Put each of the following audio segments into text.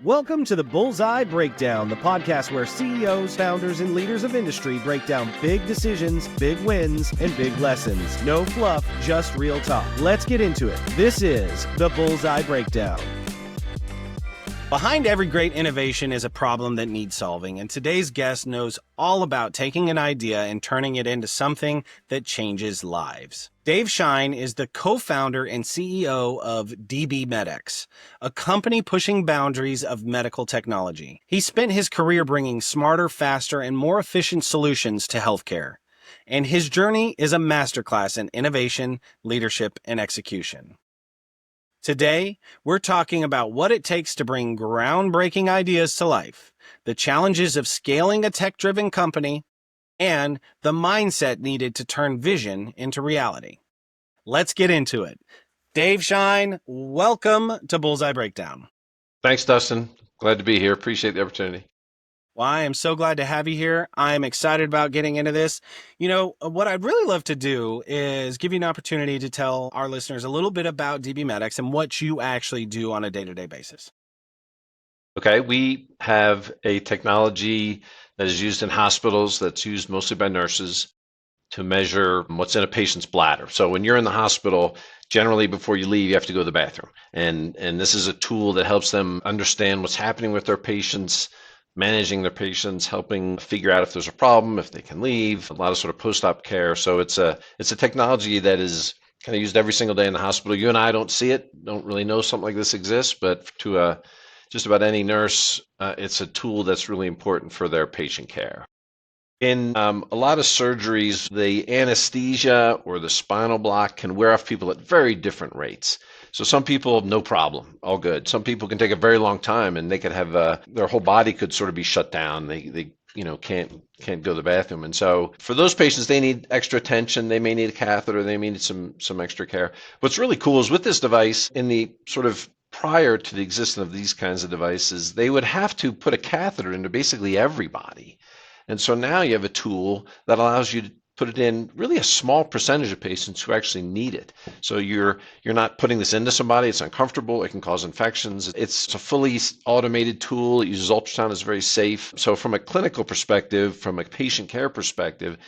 Welcome to the Bullseye Breakdown, the podcast where CEOs, founders, and leaders of industry break down big decisions, big wins, and big lessons. No fluff, just real talk. Let's get into it. This is the Bullseye Breakdown. Behind every great innovation is a problem that needs solving, and today's guest knows all about taking an idea and turning it into something that changes lives. Dave Shine is the co-founder and CEO of dBMEDx, a company pushing boundaries of medical technology. He spent his career bringing smarter, faster, and more efficient solutions to healthcare, and his journey is a masterclass in innovation, leadership, and execution. Today, we're talking about what it takes to bring groundbreaking ideas to life, the challenges of scaling a tech-driven company, and the mindset needed to turn vision into reality. Let's get into it. Dave Shine, welcome to Bullseye Breakdown. Thanks, Dustin. Glad to be here. Appreciate the opportunity. Well, I am so glad to have you here. I'm excited about getting into this. You know, what I'd really love to do is give you an opportunity to tell our listeners a little bit about dBMEDx and what you actually do on a day-to-day basis. Okay, we have a technology that is used in hospitals that's used mostly by nurses to measure what's in a patient's bladder. So when you're in the hospital, generally before you leave, you have to go to the bathroom. And this is a tool that helps them understand what's happening with their patients, managing their patients, helping figure out if there's a problem, if they can leave, a lot of sort of post-op care. So it's a technology that is kind of used every single day in the hospital. You and I don't see it, don't really know something like this exists, but to just about any nurse, it's a tool that's really important for their patient care. In a lot of surgeries, the anesthesia or the spinal block can wear off people at very different rates. So some people, no problem, all good. Some people can take a very long time, and they could have their whole body could sort of be shut down. They can't go to the bathroom, and so for those patients, they need extra attention. They may need a catheter. They may need some extra care. What's really cool is with this device, in the sort of prior to the existence of these kinds of devices, they would have to put a catheter into basically everybody. And so now you have a tool that allows you to put it in really a small percentage of patients who actually need it. So you're not putting this into somebody. It's uncomfortable. It can cause infections. It's a fully automated tool. It uses ultrasound. It's very safe. So from a clinical perspective, from a patient care perspective,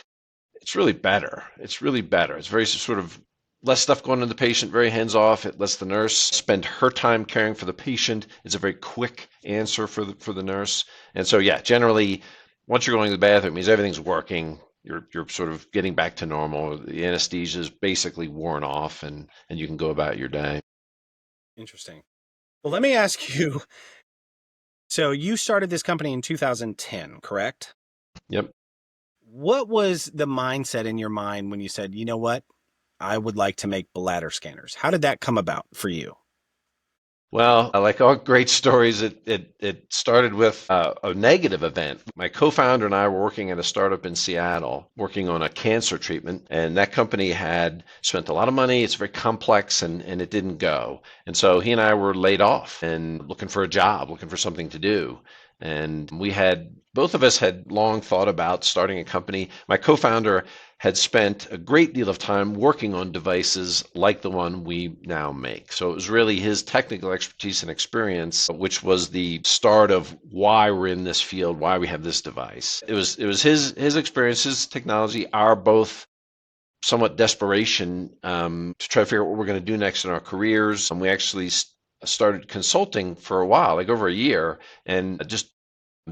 it's really better. It's very sort of less stuff going on the patient, very hands-off. It lets the nurse spend her time caring for the patient. It's a very quick answer for the nurse. And so, yeah, generally, once you're going to the bathroom, it means everything's working. You're sort of getting back to normal. The anesthesia is basically worn off, and you can go about your day. Interesting. Well, let me ask you, so you started this company in 2010, correct? Yep. What was the mindset in your mind when you said, you know what, I would like to make bladder scanners? How did that come about for you? Well, like all great stories, it started with a negative event. My co-founder and I were working at a startup in Seattle, working on a cancer treatment, and that company had spent a lot of money. It's very complex, and it didn't go. And so he and I were laid off and looking for a job, looking for something to do. And both of us had long thought about starting a company. My co-founder had spent a great deal of time working on devices like the one we now make. So it was really his technical expertise and experience, which was the start of why we're in this field, why we have this device. It was his experience, his technology, our both somewhat desperation to try to figure out what we're going to do next in our careers. And we actually started consulting for a while, like over a year, and just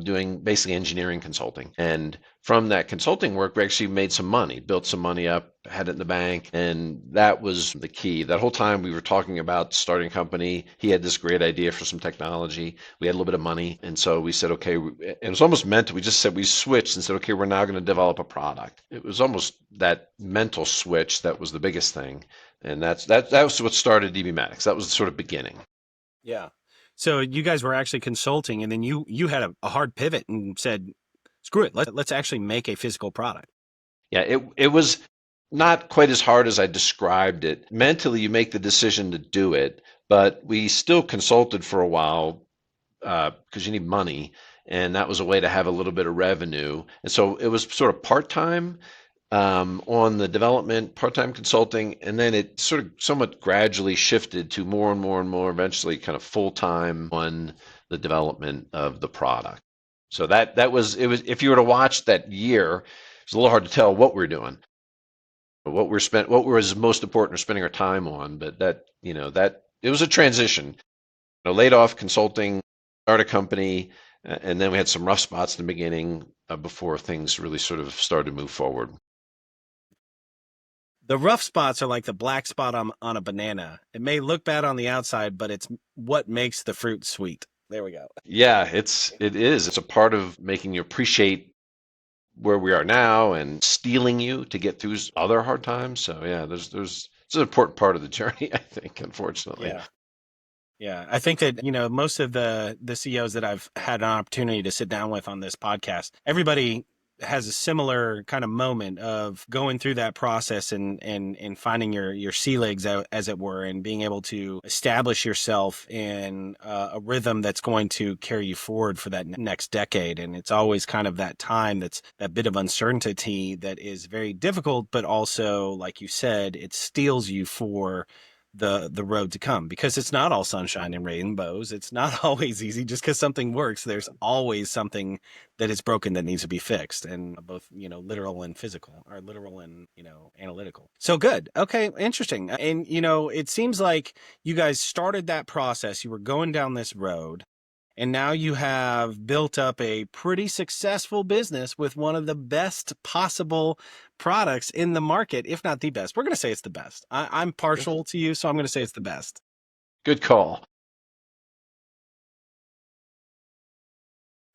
doing basically engineering consulting. And from that consulting work, we actually made some money, built some money up, had it in the bank. And that was the key. That whole time we were talking about starting a company, he had this great idea for some technology. We had a little bit of money. And so we said, okay, it was almost mental. We just said, we switched and said, okay, we're now going to develop a product. It was almost that mental switch that was the biggest thing. And that was what started dBMEDx. That was the sort of beginning. Yeah. So you guys were actually consulting, and then you had a hard pivot and said, screw it, let's actually make a physical product. Yeah, it was not quite as hard as I described it. Mentally, you make the decision to do it, but we still consulted for a while because you need money, and that was a way to have a little bit of revenue. And so it was sort of part-time on the development, part-time consulting, and then it sort of somewhat gradually shifted to more and more and more, eventually kind of full-time on the development of the product. So that was it was if you were to watch that year, it's a little hard to tell what we're doing, what was most important or spending our time on. But that it was a transition. Laid off consulting, started a company, and then we had some rough spots in the beginning before things really sort of started to move forward. The rough spots are like the black spot on a banana. It may look bad on the outside, but it's what makes the fruit sweet. There we go. Yeah, it is. It's a part of making you appreciate where we are now and steeling you to get through other hard times. So yeah, it's an important part of the journey, I think, unfortunately. Yeah. Yeah, I think that, most of the CEOs that I've had an opportunity to sit down with on this podcast, everybody has a similar kind of moment of going through that process and finding your sea legs, as it were, and being able to establish yourself in a rhythm that's going to carry you forward for that next decade. And it's always kind of that time that's that bit of uncertainty that is very difficult, but also, like you said, it steels you for the road to come, because it's not all sunshine and rainbows. It's not always easy. Just because something works, there's always something that is broken that needs to be fixed, and both literal and physical, or literal and analytical. So good. Okay, interesting. And it seems like you guys started that process, you were going down this road, and now you have built up a pretty successful business with one of the best possible products in the market, if not the best. We're going to say it's the best. I'm partial to you, so I'm going to say it's the best. Good call.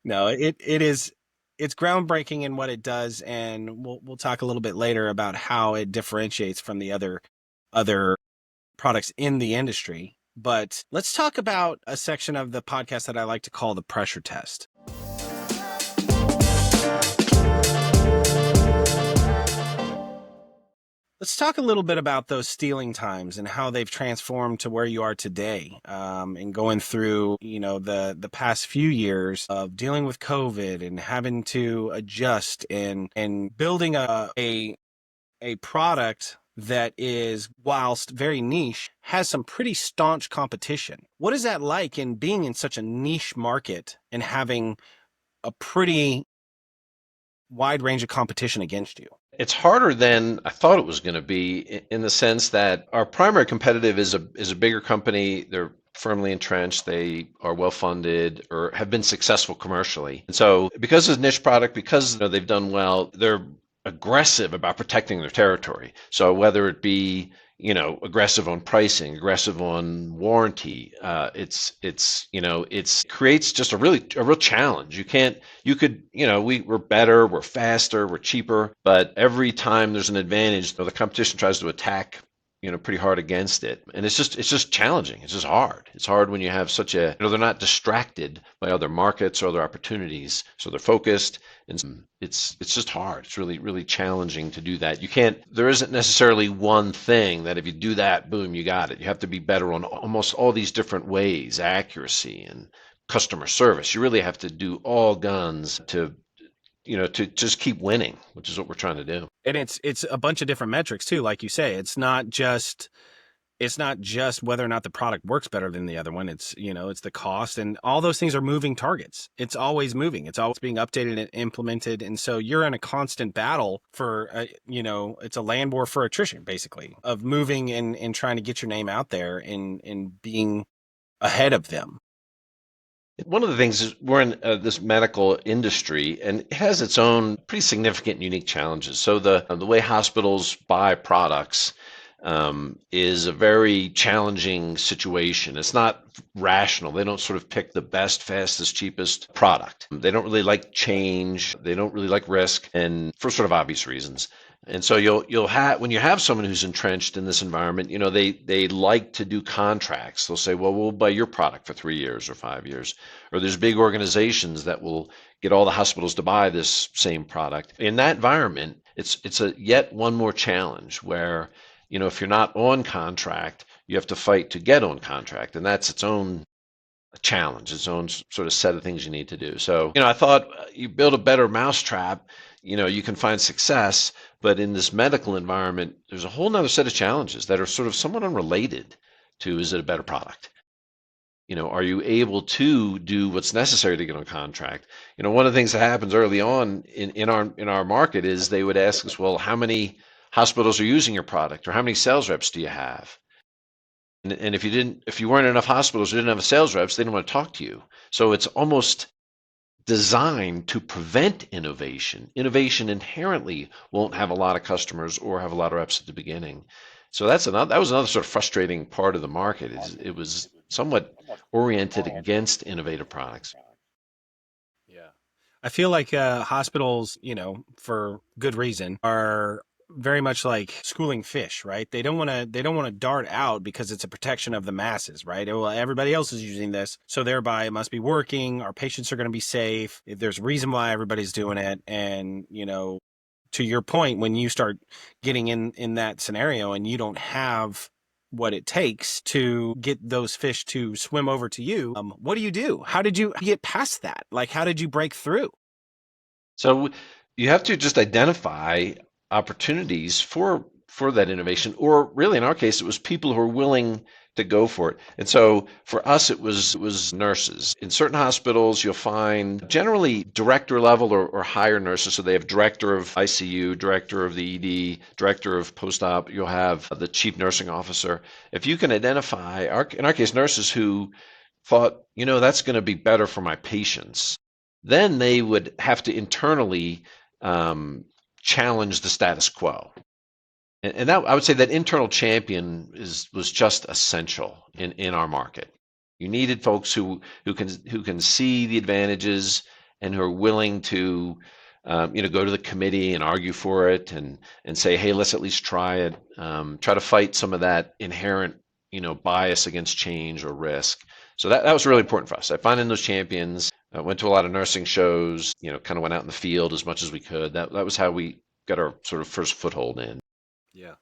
No, it is. It's groundbreaking in what it does, and we'll talk a little bit later about how it differentiates from the other products in the industry. But let's talk about a section of the podcast that I like to call the pressure test. Let's talk a little bit about those stealing times and how they've transformed to where you are today, and going through, the past few years of dealing with COVID and having to adjust and building a product that is, whilst very niche, has some pretty staunch competition. What is that like in being in such a niche market and having a pretty wide range of competition against you? It's harder than I thought it was going to be, in the sense that our primary competitive is a bigger company. They're firmly entrenched. They are well funded or have been successful commercially. And so because it's a niche product, because they've done well, they're aggressive about protecting their territory. So whether it be aggressive on pricing, aggressive on warranty, it's creates just a real challenge. We're better, we're faster, we're cheaper, but every time there's an advantage, the competition tries to attack pretty hard against it. And it's just challenging. It's just hard. It's hard when you have they're not distracted by other markets or other opportunities. So they're focused, and it's just hard. It's really, really challenging to do that. There isn't necessarily one thing that if you do that, boom, you got it. You have to be better on almost all these different ways, accuracy and customer service. You really have to do all guns to just keep winning, which is what we're trying to do. And it's a bunch of different metrics too. Like you say, it's not just whether or not the product works better than the other one. It's the cost, and all those things are moving targets. It's always moving. It's always being updated and implemented. And so you're in a constant battle for, it's a land war for attrition, basically, of moving and trying to get your name out there and being ahead of them. One of the things is we're in this medical industry, and it has its own pretty significant and unique challenges. So the way hospitals buy products is a very challenging situation. It's not rational. They don't sort of pick the best, fastest, cheapest product. They don't really like change. They don't really like risk, and for sort of obvious reasons. And so you'll have, when you have someone who's entrenched in this environment, they like to do contracts. They'll say, well, we'll buy your product for 3 years or 5 years. Or there's big organizations that will get all the hospitals to buy this same product. In that environment, it's a yet one more challenge where, if you're not on contract, you have to fight to get on contract. And that's its own challenge, its own sort of set of things you need to do. So, I thought you build a better mousetrap, you can find success. But in this medical environment, there's a whole nother set of challenges that are sort of somewhat unrelated to, is it a better product? Are you able to do what's necessary to get on contract? One of the things that happens early on in our market is they would ask us, well, how many hospitals are using your product, or how many sales reps do you have? And if you weren't enough hospitals or didn't have sales reps, they didn't want to talk to you. So it's almost designed to prevent innovation. Innovation inherently won't have a lot of customers or have a lot of reps at the beginning. So that was another sort of frustrating part of the market. Is it was somewhat oriented against innovative products. Yeah. I feel like hospitals, for good reason, are very much like schooling fish, right? They don't want to dart out because it's a protection of the masses, right? Well, everybody else is using this, so thereby it must be working. Our patients are going to be safe. There's a reason why everybody's doing it, and to your point, when you start getting in that scenario and you don't have what it takes to get those fish to swim over to you, what do you do? How did you get past that? Like, how did you break through? So you have to just identify opportunities for that innovation, or really in our case, it was people who are willing to go for it. And so for us, it was nurses. In certain hospitals, you'll find generally director level or higher nurses. So they have director of ICU, director of the ED, director of post-op. You'll have the chief nursing officer. If you can identify, in our case, nurses who thought, that's going to be better for my patients, then they would have to internally challenge the status quo. And that, I would say that internal champion was just essential in our market. You needed folks who can see the advantages and who are willing to go to the committee and argue for it and say, hey, let's at least try it. Try to fight some of that inherent bias against change or risk. So that was really important for us. I finding those champions. I went to a lot of nursing shows. Kind of went out in the field as much as we could. That was how we got our sort of first foothold in. Yeah.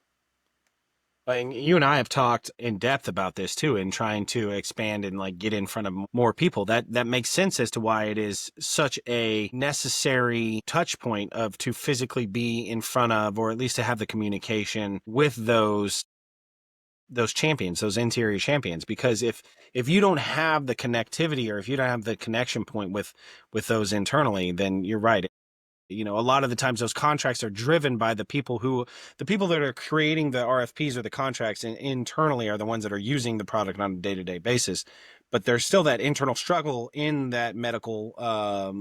And you and I have talked in depth about this too, in trying to expand and like get in front of more people. That makes sense as to why it is such a necessary touch point of to physically be in front of, or at least to have the communication with those champions, those interior champions. Because if you don't have the connectivity, or if you don't have the connection point with those internally, then you're right. A lot of the times those contracts are driven by the people that are creating the RFPs or the contracts, and internally are the ones that are using the product on a day-to-day basis. But there's still that internal struggle in that medical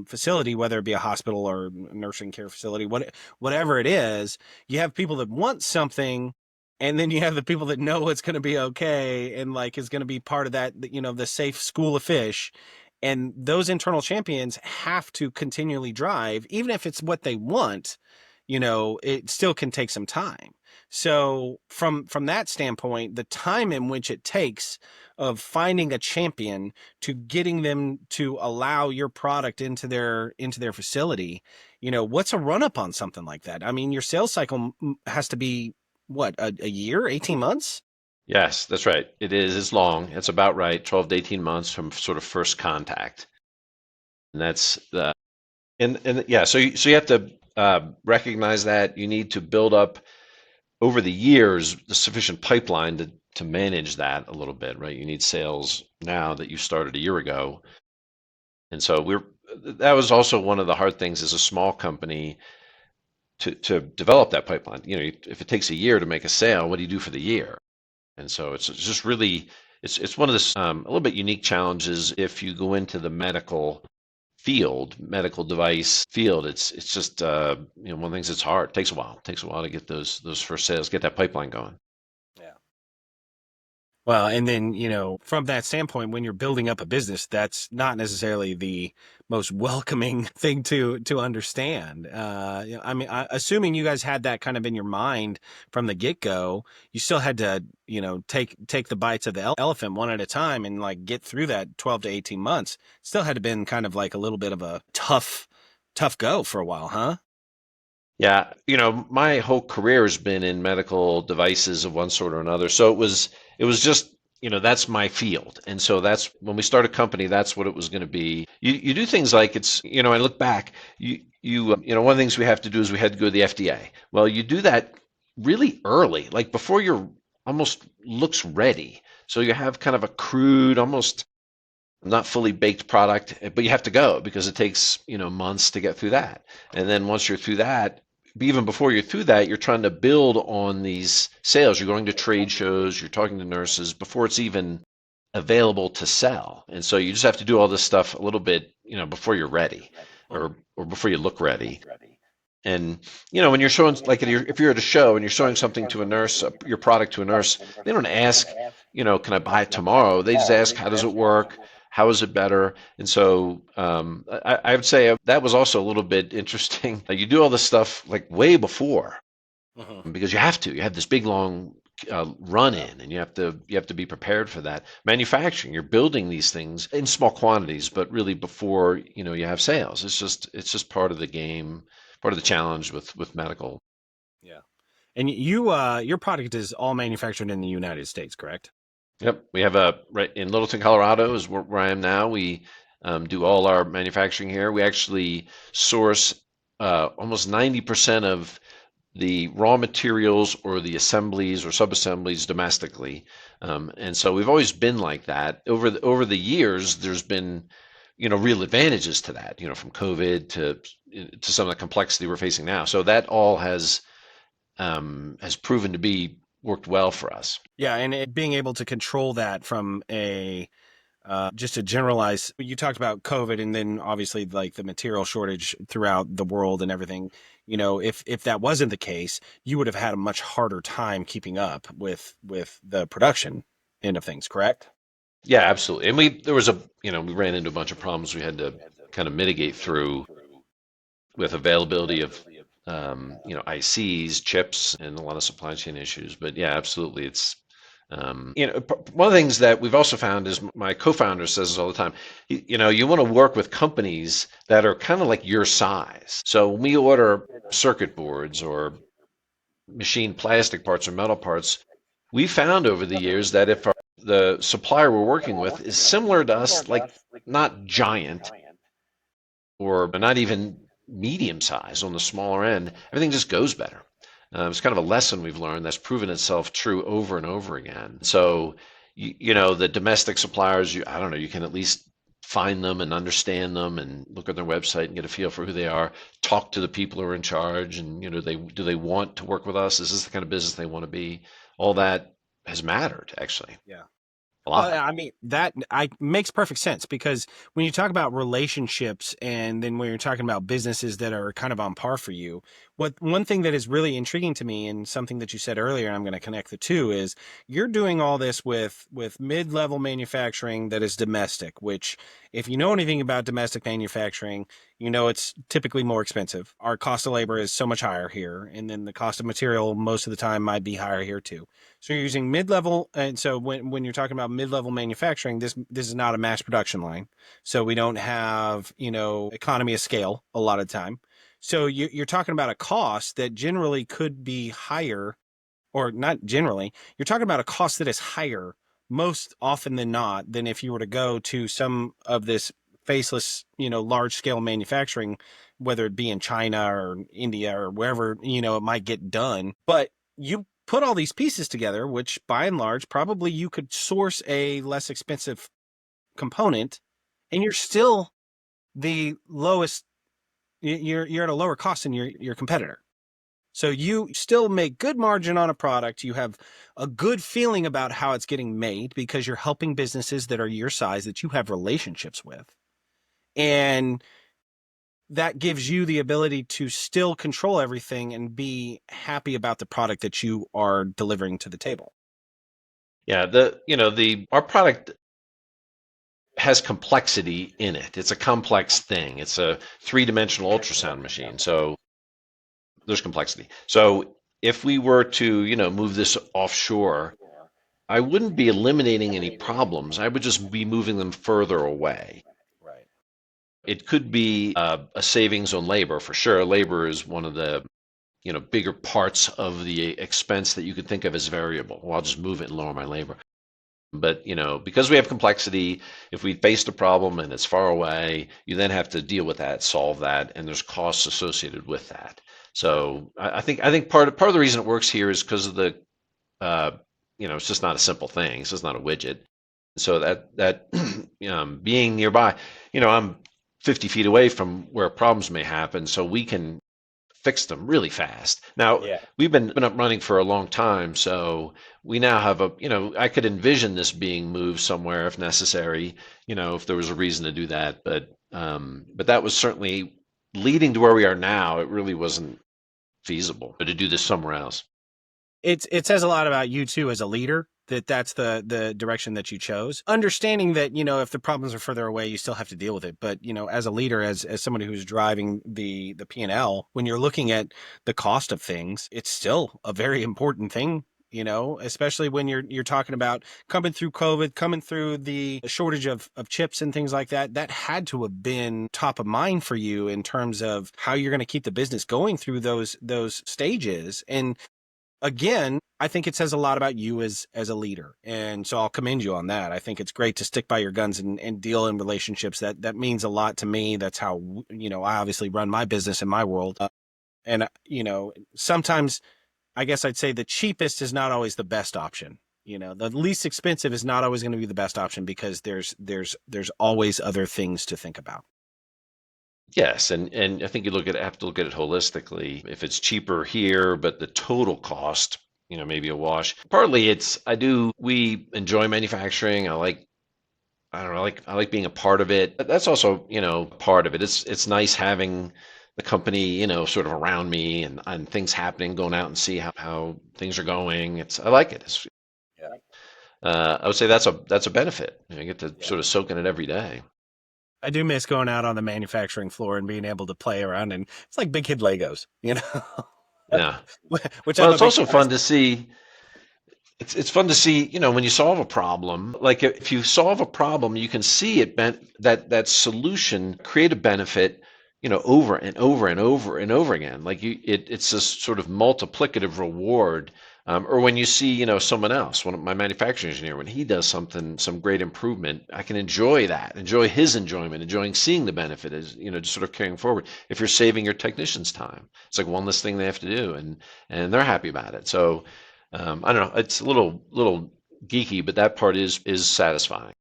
facility, whether it be a hospital or nursing care facility, whatever it is. You have people that want something, and then you have the people that know it's going to be okay and like is going to be part of that, the safe school of fish. And those internal champions have to continually drive, even if it's what they want, it still can take some time. So from that standpoint, the time in which it takes of finding a champion to getting them to allow your product into their facility, what's a run up on something like that? I mean, your sales cycle has to be what, a year, 18 months? Yes, that's right. It is. It's long. It's about right. 12 to 18 months from sort of first contact. And that's the and yeah. So you have to recognize that you need to build up over the years the sufficient pipeline to manage that a little bit, right? You need sales now that you started a year ago, and so that was also one of the hard things as a small company to develop that pipeline. If it takes a year to make a sale, what do you do for the year? And so it's just really it's one of the a little bit unique challenges if you go into the medical device field. It's just one of the things that's hard. It takes a while. It takes a while to get those first sales, get that pipeline going. Yeah. Well, and then, from that standpoint, when you're building up a business, that's not necessarily the most welcoming thing to understand. I mean, assuming you guys had that kind of in your mind from the get-go, you still had to, take the bites of the elephant one at a time and like get through that 12 to 18 months. Still had to been kind of like a little bit of a tough go for a while, huh? Yeah, my whole career has been in medical devices of one sort or another. So it was just, that's my field. And so that's when we start a company, that's what it was going to be. You do things like I look back, one of the things we have to do is we had to go to the FDA. Well, you do that really early, like before you're almost looks ready. So you have kind of a crude, almost not fully baked product, but you have to go because it takes, months to get through that. And then once you're through that, even before you're through that, you're trying to build on these sales. You're going to trade shows, you're talking to nurses before it's even available to sell. And so you just have to do all this stuff a little bit, before you're ready or before you look ready. And when you're showing, like if you're at a show and you're showing something to a nurse, your product to a nurse, they don't ask, can I buy it tomorrow? They just ask, how does it work? How is it better? And so I would say that was also a little bit interesting. You do all this stuff like way before because you have to. You have this big long run in, and you have to be prepared for that. Manufacturing, you're building these things in small quantities, but really before you have sales. It's just part of the game. Part of the challenge with medical. Yeah. And your product is all manufactured in the United States, correct? Yep. We have right in Littleton, Colorado is where I am now. We do all our manufacturing here. We actually source almost 90% of the raw materials or the assemblies or subassemblies domestically. And so we've always been like that. Over the years, there's been real advantages to that, from COVID to some of the complexity we're facing now. So that all has proven to be worked well for us. Yeah, and being able to control that from just to generalize, you talked about COVID and then obviously like the material shortage throughout the world and everything. If that wasn't the case, you would have had a much harder time keeping up with the production end of things, correct? Yeah, absolutely. And we ran into a bunch of problems we had to kind of mitigate through with availability of, ICs, chips, and a lot of supply chain issues. But yeah, absolutely. It's, one of the things that we've also found is my co-founder says this all the time, you want to work with companies that are kind of like your size. So when we order circuit boards or machine plastic parts or metal parts, we found over the years that if the supplier we're working with is similar to us, like not giant or not even medium size on the smaller end, everything just goes better. It's kind of a lesson we've learned that's proven itself true over and over again. So, the domestic suppliers, I don't know, you can at least find them and understand them and look at their website and get a feel for who they are, talk to the people who are in charge and, do they want to work with us? Is this the kind of business they want to be? All that has mattered, actually. Yeah. A lot. Well, I mean, that makes perfect sense because when you talk about relationships and then when you're talking about businesses that are kind of on par for you, one thing that is really intriguing to me and something that you said earlier, and I'm going to connect the two, is you're doing all this with mid-level manufacturing that is domestic, which if you know anything about domestic manufacturing, it's typically more expensive. Our cost of labor is so much higher here, and then the cost of material most of the time might be higher here too. So you're using mid-level, and so when you're talking about mid-level manufacturing, this is not a mass production line. So we don't have, economy of scale a lot of the time. So you're talking about a cost that generally could be higher, or not generally, you're talking about a cost that is higher most often than not than if you were to go to some of this faceless, large scale manufacturing, whether it be in China or India or wherever, it might get done. But you put all these pieces together, which by and large, probably you could source a less expensive component and you're still the lowest, you're at a lower cost than your competitor. So you still make good margin on a product. You have a good feeling about how it's getting made because you're helping businesses that are your size that you have relationships with. And that gives you the ability to still control everything and be happy about the product that you are delivering to the table. Yeah, our product has complexity in it. It's a complex thing. It's a 3-dimensional ultrasound machine. So there's complexity. So if we were to, move this offshore, I wouldn't be eliminating any problems. I would just be moving them further away. Right. It could be a savings on labor for sure. Labor is one of the, bigger parts of the expense that you could think of as variable. Well, I'll just move it and lower my labor. But, because we have complexity, if we faced a problem and it's far away, you then have to deal with that, solve that, and there's costs associated with that. So I think part of the reason it works here is because of the, it's just not a simple thing. It's just not a widget. So that being nearby, I'm 50 feet away from where problems may happen, so we can fix them really fast. Now, Yeah. we've been up running for a long time, so we now have I could envision this being moved somewhere if necessary, if there was a reason to do that. But that was certainly leading to where we are now. It really wasn't feasible to do this somewhere else. It says a lot about you too as a leader, that's the direction that you chose. Understanding that, if the problems are further away, you still have to deal with it. But, as a leader, as somebody who's driving the P&L, when you're looking at the cost of things, it's still a very important thing. Especially when you're talking about coming through COVID, coming through the shortage of chips and things like that. That had to have been top of mind for you in terms of how you're going to keep the business going through those stages. And again, I think it says a lot about you as a leader. And so I'll commend you on that. I think it's great to stick by your guns and deal in relationships. That means a lot to me. That's how, I obviously run my business in my world. And, sometimes I guess I'd say the cheapest is not always the best option. The least expensive is not always going to be the best option because there's always other things to think about. Yes, and I think have to look at it holistically. If it's cheaper here, but the total cost, maybe a wash. Partly we enjoy manufacturing. I don't know, I like being a part of it. But that's also, part of it. It's nice having the company, sort of around me and things happening, going out and see how things are going. I like it. Yeah. I would say that's a benefit. I get to Yeah. sort of soak in it every day. I do miss going out on the manufacturing floor and being able to play around, and it's like big kid Legos, Yeah. which Well, I'm a it's big also fan of. fun to see. It's fun to see, when you solve a problem. Like if you solve a problem, you can see that solution create a benefit, over and over and over and over again. Like it's this sort of multiplicative reward. Or when you see, someone else, one of my manufacturing engineer, when he does some great improvement, I can enjoy that, enjoy his enjoyment, enjoying seeing the benefit as, just sort of carrying forward. If you're saving your technicians time, it's like one less thing they have to do, and they're happy about it. So I don't know. It's a little geeky, but that part is satisfying.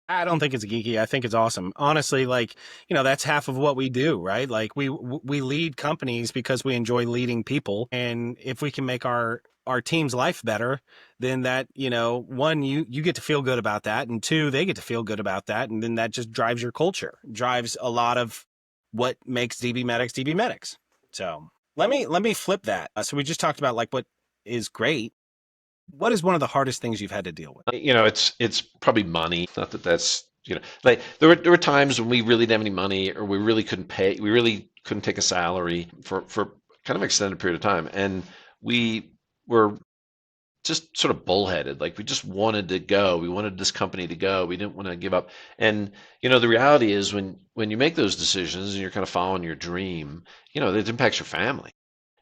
I don't think it's geeky. I think it's awesome. Honestly, like, that's half of what we do, right? Like we lead companies because we enjoy leading people. And if we can make our team's life better, then that, one, you get to feel good about that. And two, they get to feel good about that. And then that just drives your culture, drives a lot of what makes dBMEDx. So let me flip that. So we just talked about like what is great. What is one of the hardest things you've had to deal with? It's probably money. Not that that's like there were times when we really didn't have any money, or we really couldn't pay. We really couldn't take a salary for kind of extended period of time, and we were just sort of bullheaded. Like we just wanted to go. We wanted this company to go. We didn't want to give up. And the reality is when you make those decisions and you're kind of following your dream, it impacts your family.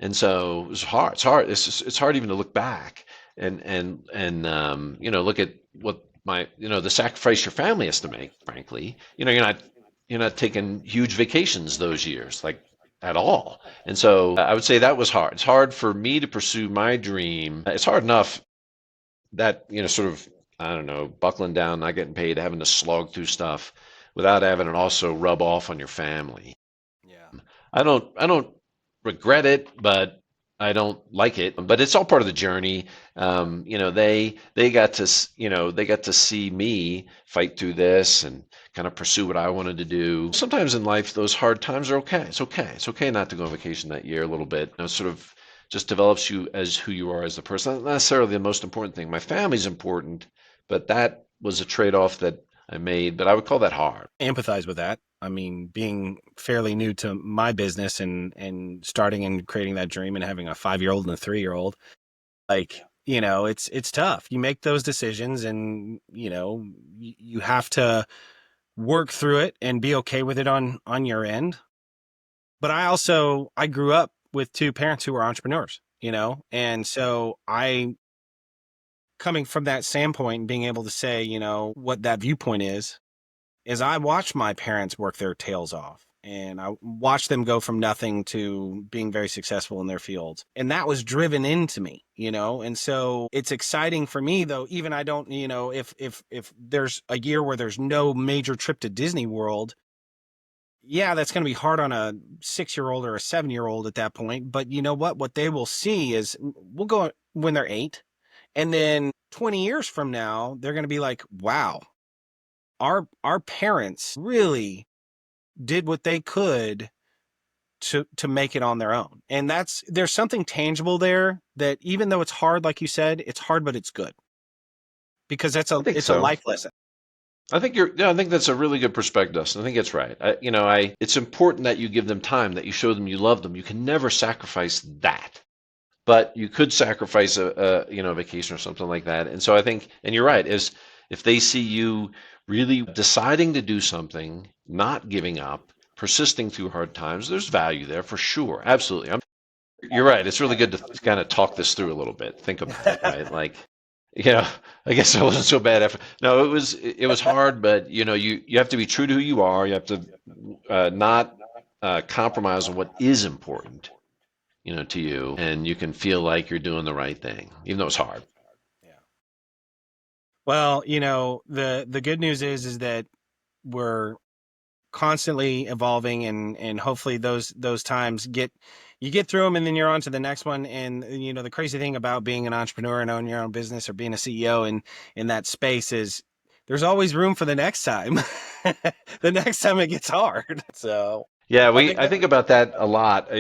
And so it was hard. It's hard. It's hard even to look back and look at what the sacrifice your family has to make. Frankly, you're not taking huge vacations those years, like at all. And so I would say that was hard. It's hard for me to pursue my dream. It's hard enough that sort of, I don't know, buckling down, not getting paid, having to slog through stuff without having it also rub off on your family. Yeah. I don't regret it, but I don't like it. But it's all part of the journey. They got to see me fight through this and kind of pursue what I wanted to do. Sometimes in life, those hard times are okay. It's okay. It's okay not to go on vacation that year a little bit. It sort of just develops you as who you are as a person. Not necessarily the most important thing. My family's important, but that was a trade-off that I made. But I would call that hard. Empathize with that. I mean, being fairly new to my business and starting and creating that dream and having a 5-year-old and a 3-year-old, like, it's tough. You make those decisions and, you have to work through it and be okay with it on your end. But I grew up with two parents who were entrepreneurs, and so coming from that standpoint and being able to say, what that viewpoint is I watched my parents work their tails off. And I watched them go from nothing to being very successful in their field. And that was driven into me, and so it's exciting for me though. Even I don't, if there's a year where there's no major trip to Disney World, yeah, that's going to be hard on a 6-year-old or a 7-year-old at that point. But you know what they will see is we'll go when they're 8. And then 20 years from now, they're going to be like, wow, our parents really did what they could to make it on their own. And there's something tangible there that even though it's hard, like you said, it's hard, but it's good because I think it's a so. life lesson. I think I think that's a really good perspective, Dustin. I think it's right. It's important that you give them time, that you show them you love them. You can never sacrifice that, but you could sacrifice a vacation or something like that. And so I think, and you're right, is if they see you really deciding to do something, not giving up, persisting through hard times, there's value there for sure. Absolutely. You're right. It's really good to kind of talk this through a little bit. Think about it, right? Like, I guess I wasn't so bad after. No, it was hard, but you have to be true to who you are. You have to not compromise on what is important, to you, and you can feel like you're doing the right thing, even though it's hard. Yeah. Well, the good news is that we're constantly evolving, and hopefully those times you get through them, and then you're on to the next one. And the crazy thing about being an entrepreneur and owning your own business or being a CEO in that space is there's always room for the next time. The next time it gets hard. So yeah, I think about that a lot.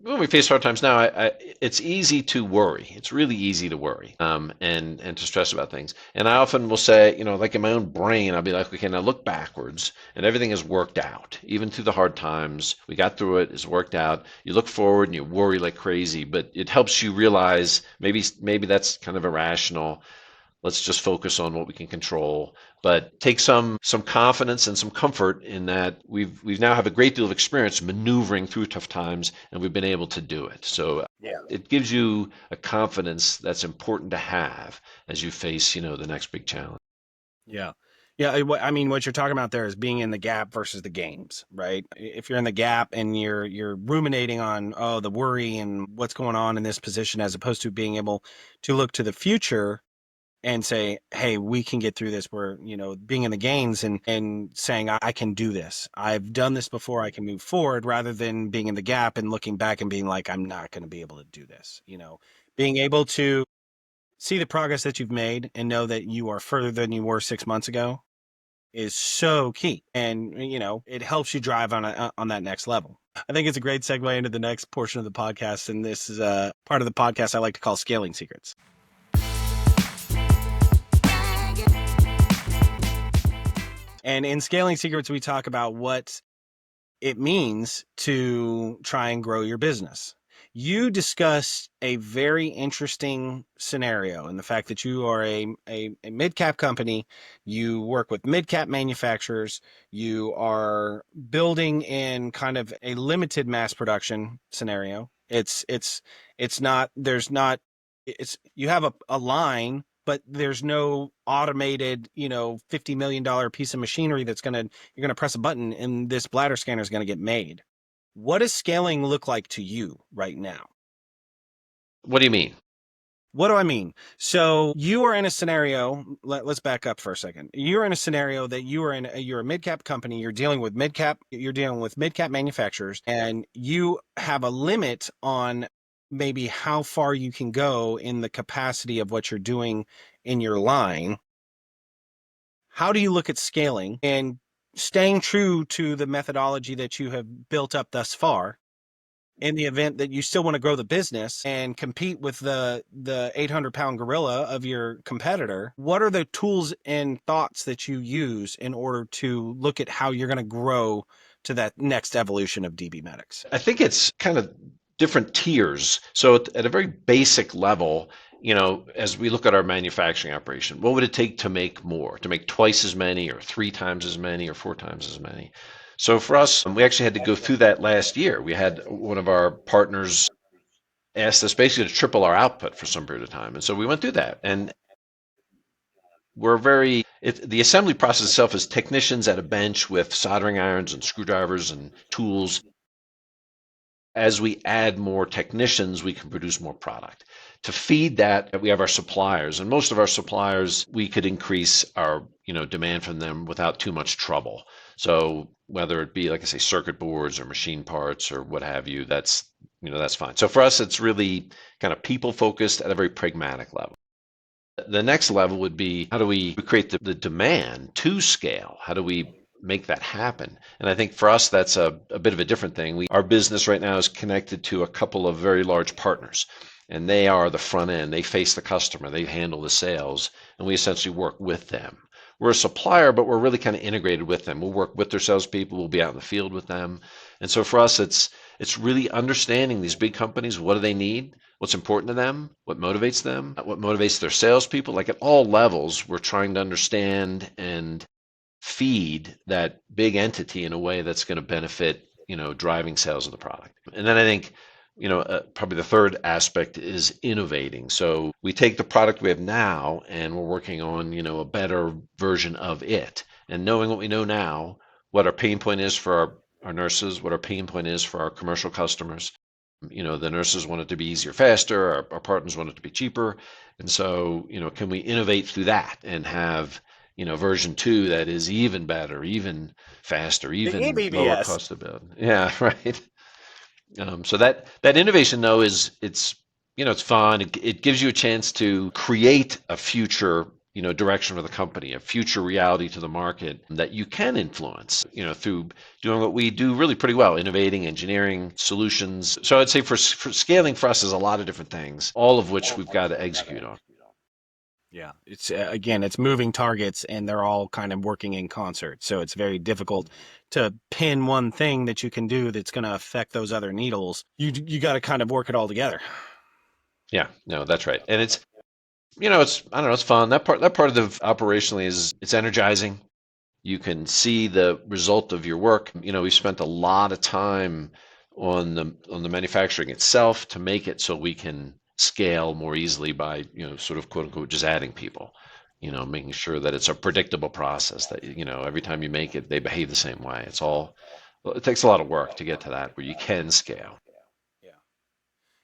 When we face hard times now, it's easy to worry. It's really easy to worry, and to stress about things. And I often will say, like in my own brain, I'll be like, okay, now look backwards, and everything has worked out. Even through the hard times, we got through it. It's worked out. You look forward and you worry like crazy, but it helps you realize maybe that's kind of irrational. Let's just focus on what we can control, but take some confidence and some comfort in that we've now have a great deal of experience maneuvering through tough times, and we've been able to do it. So yeah, it gives you a confidence that's important to have as you face, the next big challenge. yeah. Yeah, I mean, what you're talking about there is being in the gap versus the gains, right? If you're in the gap and you're ruminating on the worry and what's going on in this position, as opposed to being able to look to the future and say, hey, we can get through this. We're, being in the gains and saying, I can do this. I've done this before. I can move forward, rather than being in the gap and looking back and being like, I'm not going to be able to do this. Being able to see the progress that you've made and know that you are further than you were 6 months ago is so key. And, it helps you drive on that next level. I think it's a great segue into the next portion of the podcast. And this is a part of the podcast I like to call Scaling Secrets. And in Scaling Secrets, we talk about what it means to try and grow your business. You discussed a very interesting scenario, and the fact that you are a mid-cap company, you work with mid-cap manufacturers, you are building in kind of a limited mass production scenario. You have a line, but there's no automated, $50 million piece of machinery you're going to press a button and this bladder scanner is going to get made. What does scaling look like to you right now? What do you mean? What do I mean? So you are in a scenario, let's back up for a second. You're in a scenario that you're a mid-cap company, you're dealing with mid-cap manufacturers, and you have a limit on maybe how far you can go in the capacity of what you're doing in your line. How do you look at scaling and staying true to the methodology that you have built up thus far, in the event that you still want to grow the business and compete with the 800-pound gorilla of your competitor? What are the tools and thoughts that you use in order to look at how you're going to grow to that next evolution of dBMEDx? I think it's kind of different tiers. So at a very basic level, as we look at our manufacturing operation, what would it take to make more, to make twice as many or 3 times as many or 4 times as many? So for us, we actually had to go through that last year. We had one of our partners asked us basically to triple our output for some period of time. And so we went through that. And the assembly process itself is technicians at a bench with soldering irons and screwdrivers and tools. As we add more technicians, we can produce more product. To feed that, we have our suppliers, and most of our suppliers, we could increase our demand from them without too much trouble. So whether it be, like I say, circuit boards or machine parts or what have you, that's fine. So for us, it's really kind of people focused at a very pragmatic level. The next level would be, how do we create the demand to scale? How do we make that happen? And I think for us, that's a bit of a different thing. Our business right now is connected to a couple of very large partners, and they are the front end. They face the customer, they handle the sales, and we essentially work with them. We're a supplier, but we're really kind of integrated with them. We'll work with their salespeople. We'll be out in the field with them. And so for us, it's really understanding these big companies. What do they need? What's important to them? What motivates them? What motivates their salespeople? Like at all levels, we're trying to understand and feed that big entity in a way that's going to benefit, driving sales of the product. And then I think, probably the third aspect is innovating. So we take the product we have now and we're working on, a better version of it. And knowing what we know now, what our pain point is for our nurses, what our pain point is for our commercial customers. The nurses want it to be easier, faster. Our partners want it to be cheaper. And so, can we innovate through that and have, version 2 that is even better, even faster, even lower cost to build? Yeah, right. So that innovation, though, it's fun. It gives you a chance to create a future, direction for the company, a future reality to the market that you can influence, through doing what we do really pretty well, innovating, engineering solutions. So I'd say for scaling for us is a lot of different things, all of which we've got to execute on. Yeah, it's again, it's moving targets and they're all kind of working in concert. So it's very difficult to pin one thing that you can do that's going to affect those other needles. You got to kind of work it all together. Yeah, no, that's right. And it's, I don't know, it's fun. That part of the operationally it's energizing. You can see the result of your work. We've spent a lot of time on the manufacturing itself to make it so we can scale more easily by, sort of quote unquote, just adding people, making sure that it's a predictable process that, every time you make it, they behave the same way. It takes a lot of work to get to that where you can scale.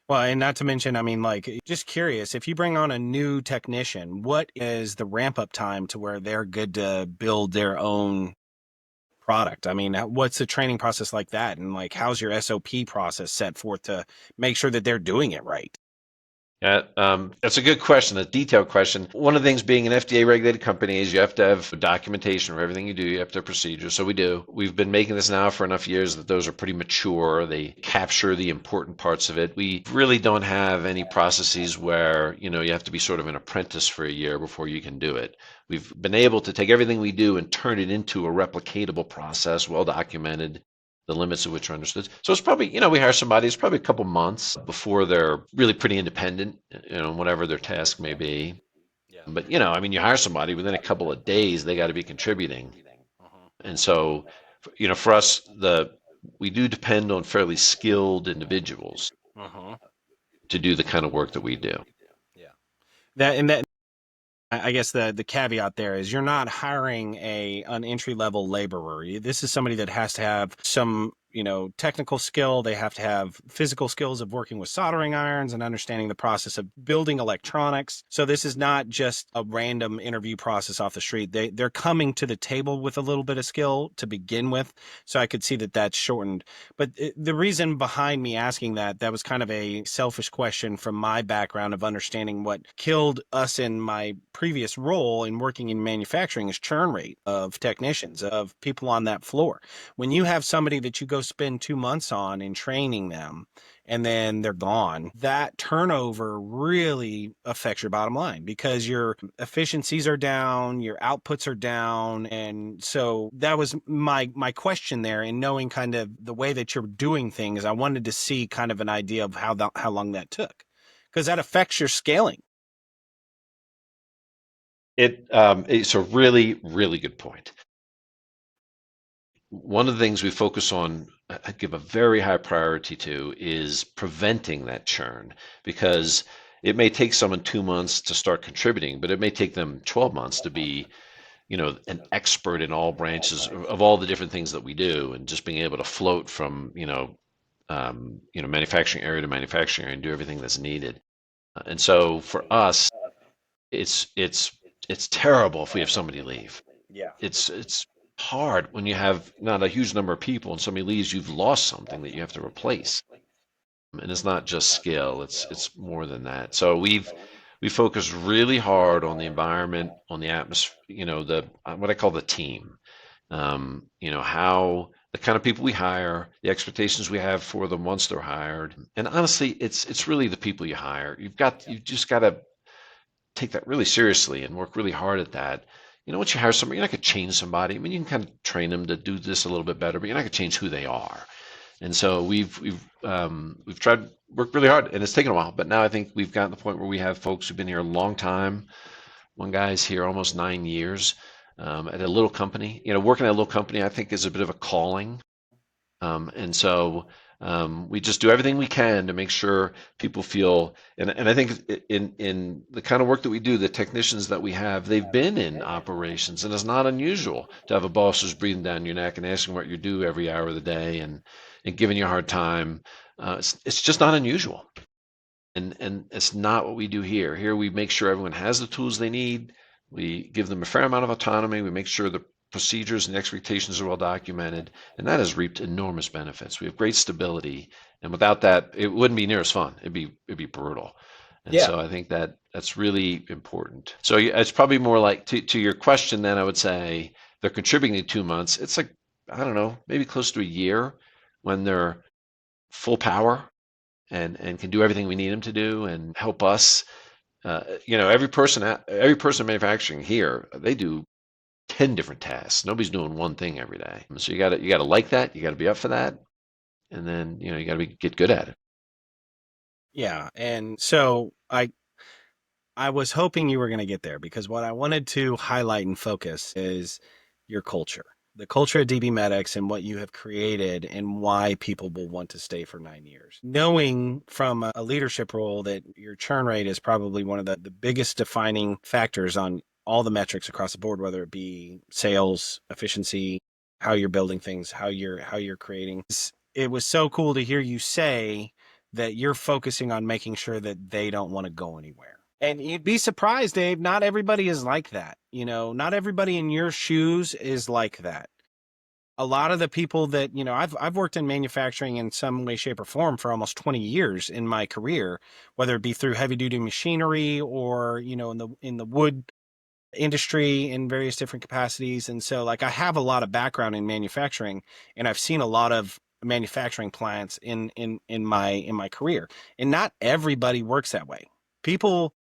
Well, and not to mention, I mean, like, just curious, if you bring on a new technician, what is the ramp up time to where they're good to build their own product? I mean, what's the training process like that? And like, how's your SOP process set forth to make sure that they're doing it right? Yeah, that's a good question, a detailed question. One of the things being an FDA regulated company is you have to have documentation for everything you do. You have to have procedures. So we do. We've been making this now for enough years that those are pretty mature. They capture the important parts of it. We really don't have any processes where, you have to be sort of an apprentice for a year before you can do it. We've been able to take everything we do and turn it into a replicatable process, well documented, the limits of which are understood. So it's probably, we hire somebody, it's probably a couple months before they're really pretty independent, whatever their task may be. Yeah. But, you hire somebody within a couple of days, they got to be contributing. And so, for us, we do depend on fairly skilled individuals to do the kind of work that we do. Yeah. I guess the caveat there is you're not hiring an entry level laborer. This is somebody that has to have some, technical skill. They have to have physical skills of working with soldering irons and understanding the process of building electronics. So this is not just a random interview process off the street. They're coming to the table with a little bit of skill to begin with. So I could see that that's shortened. But the reason behind me asking that was kind of a selfish question from my background of understanding what killed us in my previous role in working in manufacturing is churn rate of technicians, of people on that floor. When you have somebody that you go spend 2 months on in training them and then they're gone, that turnover really affects your bottom line because your efficiencies are down, your outputs are down. And so that was my question there, in knowing kind of the way that you're doing things. I wanted to see kind of an idea of how long that took, because that affects your scaling. It's a really, really good point. One of the things we focus on, I give a very high priority to, is preventing that churn, because it may take someone 2 months to start contributing, but it may take them 12 months to be, an expert in all branches of all the different things that we do, and just being able to float from, manufacturing area to manufacturing area and do everything that's needed. And so for us, it's terrible if we have somebody leave. Yeah. It's hard when you have not a huge number of people and somebody leaves, you've lost something that you have to replace. And it's not just skill, it's more than that. So we focus really hard on the environment, on the atmosphere, the what I call the team. How the kind of people we hire, the expectations we have for them once they're hired. And honestly, it's really the people you hire. You just got to take that really seriously and work really hard at that. Once you hire somebody, you're not going to change somebody. I mean, you can kind of train them to do this a little bit better, but you're not going to change who they are. And so we've tried to work really hard, and it's taken a while. But now I think we've gotten to the point where we have folks who've been here a long time. One guy's here almost 9 years at a little company. Working at a little company, I think, is a bit of a calling. And so we just do everything we can to make sure people feel, and I think in the kind of work that we do, the technicians that we have, they've been in operations, and it's not unusual to have a boss who's breathing down your neck and asking what you do every hour of the day and giving you a hard time. It's just not unusual. And it's not what we do here. Here we make sure everyone has the tools they need. We give them a fair amount of autonomy. We make sure the procedures and expectations are well documented, and that has reaped enormous benefits. We have great stability, and without that, it wouldn't be near as fun. It'd be brutal. And so I think that's really important. So it's probably more like to your question. Then I would say they're contributing 2 months. It's like, I don't know, maybe close to a year when they're full power and can do everything we need them to do and help us. Every person in manufacturing here, they do 10 different tasks. Nobody's doing one thing every day. So you got to like that. You got to be up for that. And then, you got to get good at it. Yeah. And so I was hoping you were going to get there, because what I wanted to highlight and focus is your culture, the culture at dBMEDx, and what you have created and why people will want to stay for 9 years. Knowing from a leadership role that your churn rate is probably one of the biggest defining factors on all the metrics across the board, whether it be sales, efficiency, how you're building things, how you're creating. It was so cool to hear you say that you're focusing on making sure that they don't want to go anywhere. And you'd be surprised, Dave, not everybody is like that. Not everybody in your shoes is like that. A lot of the people that, I've worked in manufacturing in some way, shape, or form for almost 20 years in my career, whether it be through heavy duty machinery or, in the wood industry in various different capacities. And so I have a lot of background in manufacturing, and I've seen a lot of manufacturing plants in my career. And not everybody works that way. People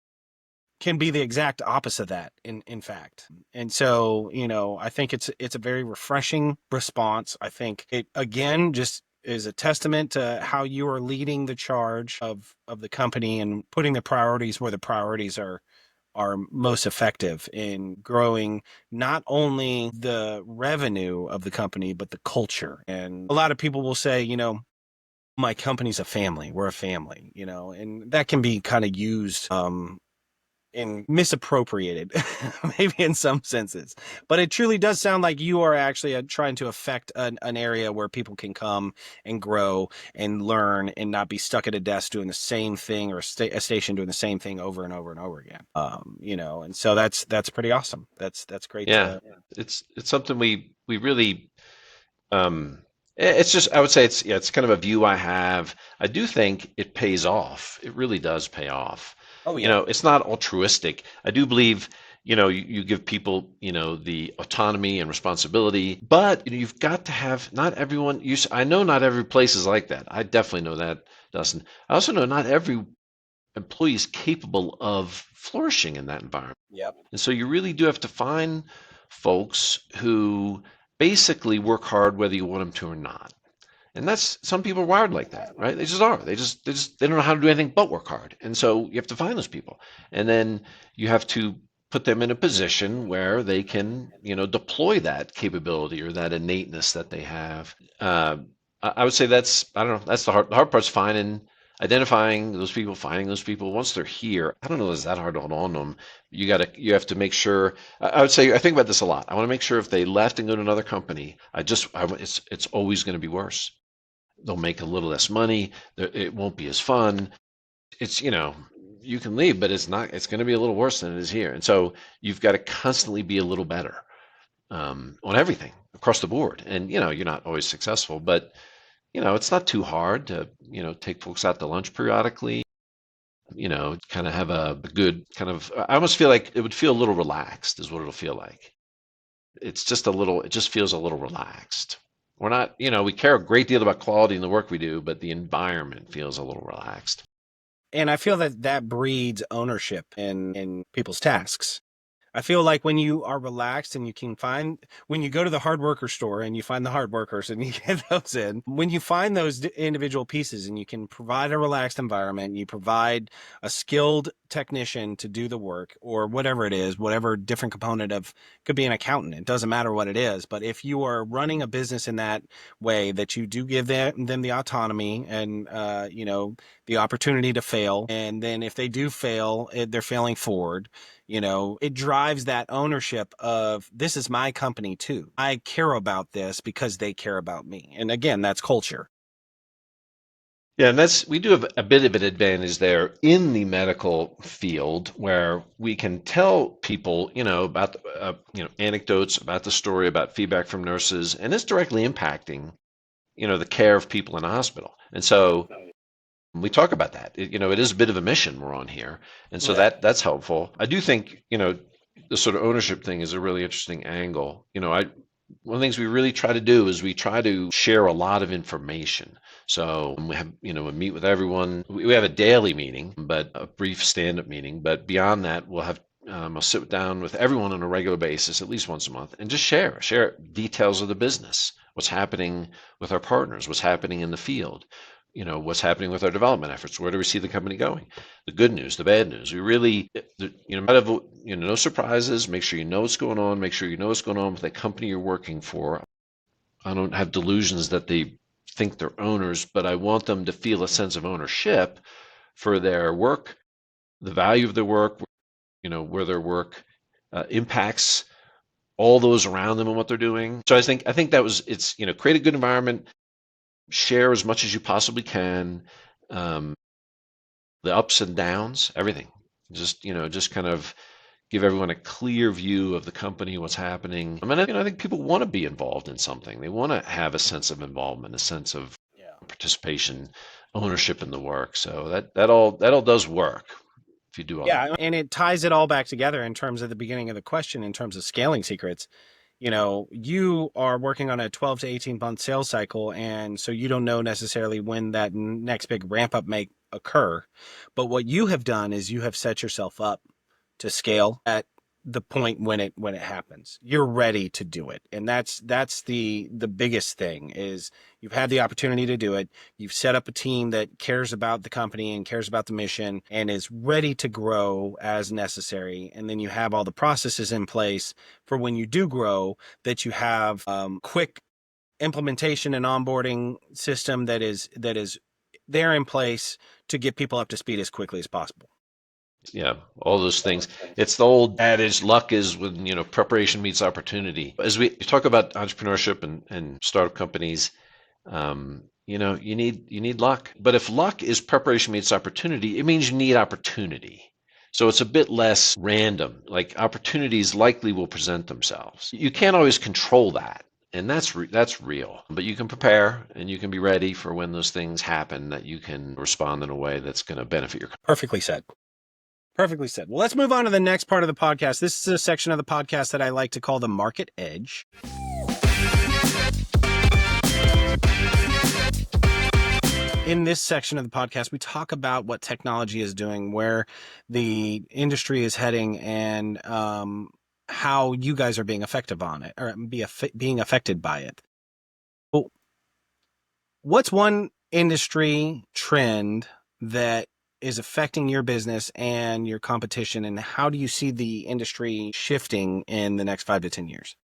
can be the exact opposite of that, in fact. And so, I think it's a very refreshing response. I think it, again, just is a testament to how you are leading the charge of the company and putting the priorities where the priorities are most effective in growing not only the revenue of the company, but the culture. And a lot of people will say, my company's a family. We're a family, and that can be kind of used and misappropriated, maybe in some senses. But it truly does sound like you are actually trying to affect an area where people can come and grow and learn and not be stuck at a desk doing the same thing, or a station doing the same thing over and over and over again. And so that's pretty awesome. That's great. Yeah, it's something we really. It's just, I would say it's kind of a view I have. I do think it pays off. It really does pay off. Oh, yeah. It's not altruistic. I do believe, you give people, the autonomy and responsibility, but you've got to have, not everyone, I know not every place is like that. I definitely know that, Dustin. I also know not every employee is capable of flourishing in that environment. Yep. And so you really do have to find folks who basically work hard whether you want them to or not. And that's, some people are wired like that, right? They just are. They don't know how to do anything but work hard. And so you have to find those people. And then you have to put them in a position where they can, deploy that capability or that innateness that they have. I would say that's, I don't know, that's the hard part's finding identifying those people, finding those people. Once they're here, I don't know, is that hard to hold on to them. You have to make sure. I would say I think about this a lot. I want to make sure if they left and go to another company, it's always going to be worse. They'll make a little less money. It won't be as fun. It's, you can leave, but it's going to be a little worse than it is here. And so you've got to constantly be a little better on everything across the board. And, you're not always successful, but, it's not too hard to, take folks out to lunch periodically, kind of have a good kind of, I almost feel like it would feel a little relaxed is what it'll feel like. It just feels a little relaxed. We're not, we care a great deal about quality in the work we do, but the environment feels a little relaxed. And I feel that breeds ownership in people's tasks. I feel like when you are relaxed and when you go to the hard worker store and you find the hard workers and you get those in, when you find those individual pieces and you can provide a relaxed environment, you provide a skilled technician to do the work or whatever it is, whatever different component could be an accountant. It doesn't matter what it is. But if you are running a business in that way, that you do give them the autonomy and, the opportunity to fail. And then if they do fail, they're failing forward. It drives that ownership of this is my company too. I care about this because they care about me. And again, that's culture. Yeah, and we do have a bit of an advantage there in the medical field where we can tell people, about, anecdotes about the story, about feedback from nurses, and it's directly impacting, the care of people in a hospital. And so we talk about that. It is a bit of a mission we're on here. And so that's helpful. I do think, the sort of ownership thing is a really interesting angle. One of the things we really try to do is we try to share a lot of information. So we have, we meet with everyone. We have a daily meeting, but a brief stand-up meeting. But beyond that, we'll have I'll sit down with everyone on a regular basis, at least once a month, and just share details of the business, what's happening with our partners, what's happening in the field, what's happening with our development efforts. Where do we see the company going? The good news, the bad news. We really, no surprises. Make sure you know what's going on. Make sure you know what's going on with the company you're working for. I don't have delusions that they think they're owners, but I want them to feel a sense of ownership for their work, the value of their work, where their work impacts all those around them and what they're doing. So I think it's create a good environment, share as much as you possibly can, the ups and downs, everything. Just kind of give everyone a clear view of the company, what's happening. I mean, I think people want to be involved in something. They want to have a sense of involvement, a sense of participation, ownership in the work. So that all does work if you do all that. And it ties it all back together in terms of the beginning of the question, in terms of scaling secrets. You are working on a 12 to 18 month sales cycle. And so you don't know necessarily when that next big ramp up may occur. But what you have done is you have set yourself up to scale at the point when it happens. You're ready to do it. And that's the biggest thing is you've had the opportunity to do it. You've set up a team that cares about the company and cares about the mission and is ready to grow as necessary. And then you have all the processes in place for when you do grow, that you have quick implementation and onboarding system that is there in place to get people up to speed as quickly as possible. Yeah, all those things. It's the old adage, luck is when, preparation meets opportunity. As we talk about entrepreneurship and startup companies, you need luck. But if luck is preparation meets opportunity, it means you need opportunity. So it's a bit less random. Like opportunities likely will present themselves. You can't always control that. And that's real. But you can prepare and you can be ready for when those things happen, that you can respond in a way that's going to benefit your company. Perfectly said. Perfectly said. Well, let's move on to the next part of the podcast. This is a section of the podcast that I like to call the Market Edge. In this section of the podcast, we talk about what technology is doing, where the industry is heading, and how you guys are being effective on it, or being affected by it. Well, what's one industry trend that is affecting your business and your competition, and how do you see the industry shifting in the next 5 to 10 years?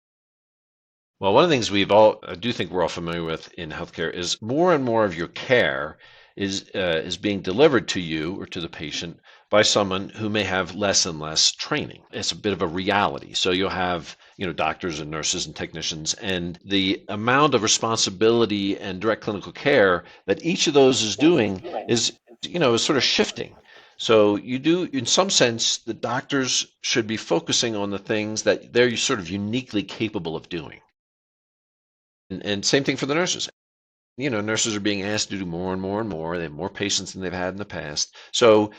Well, one of the things I do think we're all familiar with in healthcare is more and more of your care is being delivered to you or to the patient by someone who may have less and less training. It's a bit of a reality. So you'll have, doctors and nurses and technicians, and the amount of responsibility and direct clinical care that each of those is doing is sort of shifting. So you do, in some sense, the doctors should be focusing on the things that they're sort of uniquely capable of doing. And same thing for the nurses. Nurses are being asked to do more and more and more. They have more patients than they've had in the past. So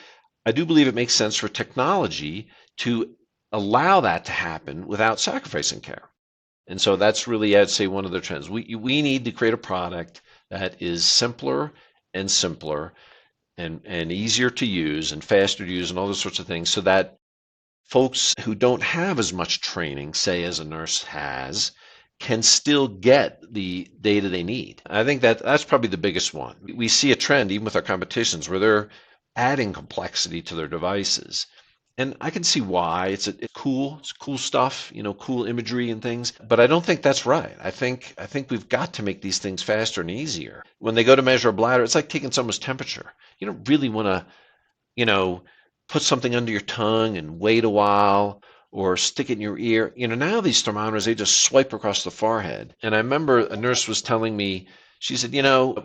I do believe it makes sense for technology to allow that to happen without sacrificing care. And so that's really, I'd say, one of the trends. We need to create a product that is simpler and simpler and easier to use and faster to use and all those sorts of things, so that folks who don't have as much training, say as a nurse has, can still get the data they need. I think that's probably the biggest one. We see a trend even with our competitions where they're adding complexity to their devices. And I can see why. It's cool stuff, cool imagery and things. But I don't think that's right. I think we've got to make these things faster and easier. When they go to measure a bladder, it's like taking someone's temperature. You don't really want to, put something under your tongue and wait a while, or stick it in your ear. Now these thermometers, they just swipe across the forehead. And I remember a nurse was telling me, she said,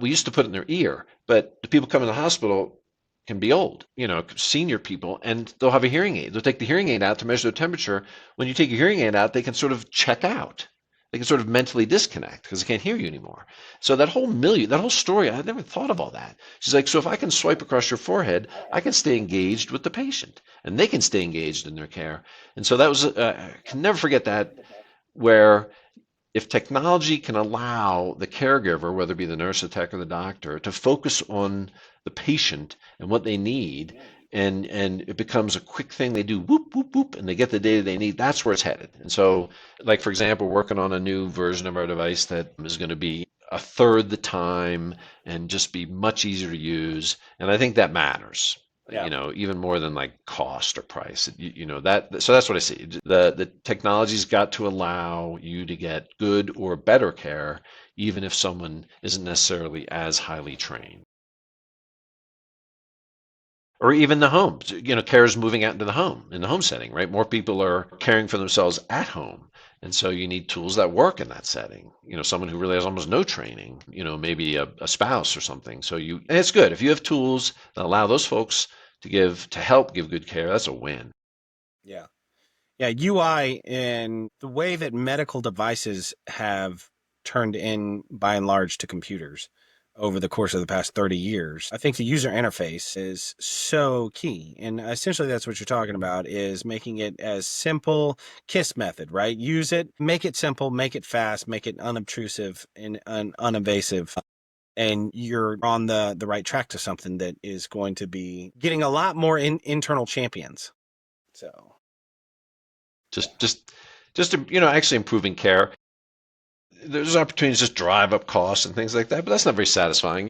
we used to put it in their ear, but the people coming to the hospital can be old, senior people, and they'll have a hearing aid. They'll take the hearing aid out to measure their temperature. When you take your hearing aid out, they can sort of check out. They can sort of mentally disconnect because they can't hear you anymore. So that whole story, I never thought of all that. She's like, so if I can swipe across your forehead, I can stay engaged with the patient, and they can stay engaged in their care. And so that was, I can never forget that, where if technology can allow the caregiver, whether it be the nurse, the tech, or the doctor, to focus on the patient and what they need, and it becomes a quick thing, they do whoop, whoop, whoop, and they get the data they need, that's where it's headed. And so, like, for example, working on a new version of our device that is going to be a third the time and just be much easier to use. And I think that matters. Yeah. Even more than like cost or price, so that's what I see. The technology's got to allow you to get good or better care, even if someone isn't necessarily as highly trained. Or even the home, care is moving out into the home, in the home setting, right? More people are caring for themselves at home. And so you need tools that work in that setting. Someone who really has almost no training, maybe a spouse or something. And it's good. If you have tools that allow those folks to help give good care, that's a win. Yeah. Yeah. UI and the way that medical devices have turned in by and large to computers over the course of the past 30 years, I think the user interface is so key. And essentially that's what you're talking about, is making it as simple, KISS method, right? Use it, make it simple, make it fast, make it unobtrusive and uninvasive. And you're on the right track to something that is going to be getting a lot more internal champions. So just to, actually improving care. There's opportunities to just drive up costs and things like that, but that's not very satisfying.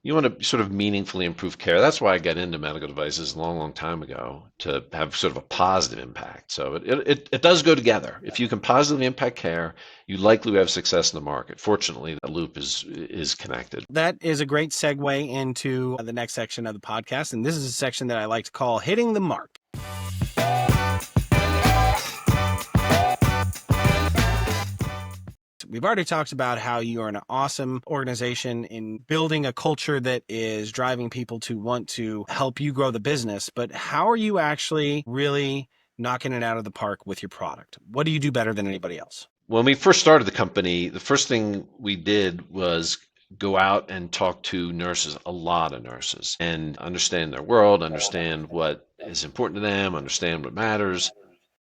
You want to sort of meaningfully improve care. That's why I got into medical devices a long, long time ago, to have sort of a positive impact. So it does go together. If you can positively impact care, you likely have success in the market. Fortunately, that loop is connected. That is a great segue into the next section of the podcast. And this is a section that I like to call Hitting the Mark. We've already talked about how you are an awesome organization in building a culture that is driving people to want to help you grow the business, but how are you actually really knocking it out of the park with your product? What do you do better than anybody else? When we first started the company, the first thing we did was go out and talk to nurses, a lot of nurses, and understand their world, understand what is important to them, understand what matters.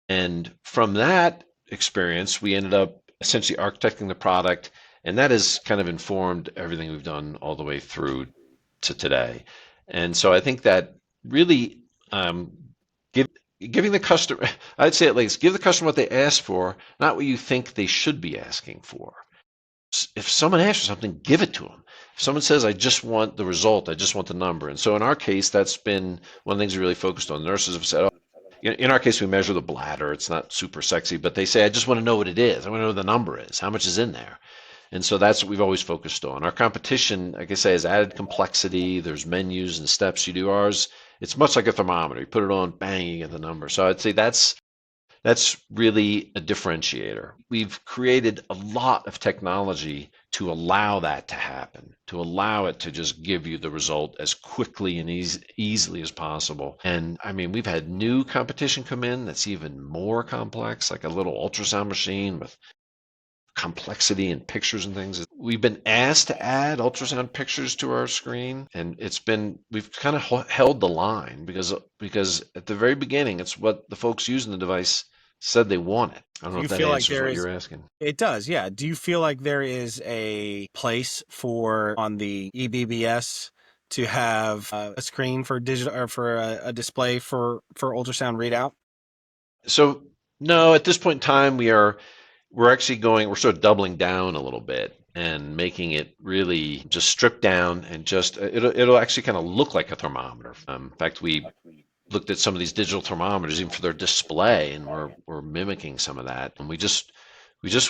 And from that experience, we ended up essentially architecting the product, and that has kind of informed everything we've done all the way through to today. And so I think that really giving the customer, I'd say at least, give the customer what they ask for, not what you think they should be asking for. If someone asks for something, give it to them. If someone says, I just want the result, I just want the number. And so in our case, that's been one of the things we really focused on. Nurses have said, in our case, we measure the bladder. It's not super sexy, but they say, I just want to know what it is. I want to know what the number is. How much is in there? And so that's what we've always focused on. Our competition, like I say, has added complexity. There's menus and steps you do. Ours, it's much like a thermometer. You put it on, bang, you get the number. So I'd say that's really a differentiator. We've created a lot of technology to allow that to happen, to allow it to just give you the result as quickly and easily as possible. And I mean, we've had new competition come in that's even more complex, like a little ultrasound machine with complexity and pictures and things. We've been asked to add ultrasound pictures to our screen, and we've kind of held the line because at the very beginning, it's what the folks using the device said they wanted. I don't know if that answers what you're asking. It does, yeah. Do you feel like there is a place on the EBBS to have a screen for digital or for a display for ultrasound readout? So no, at this point in time, we're sort of doubling down a little bit and making it really just stripped down and just it'll actually kind of look like a thermometer. In fact, we looked at some of these digital thermometers even for their display, and we're mimicking some of that. And we just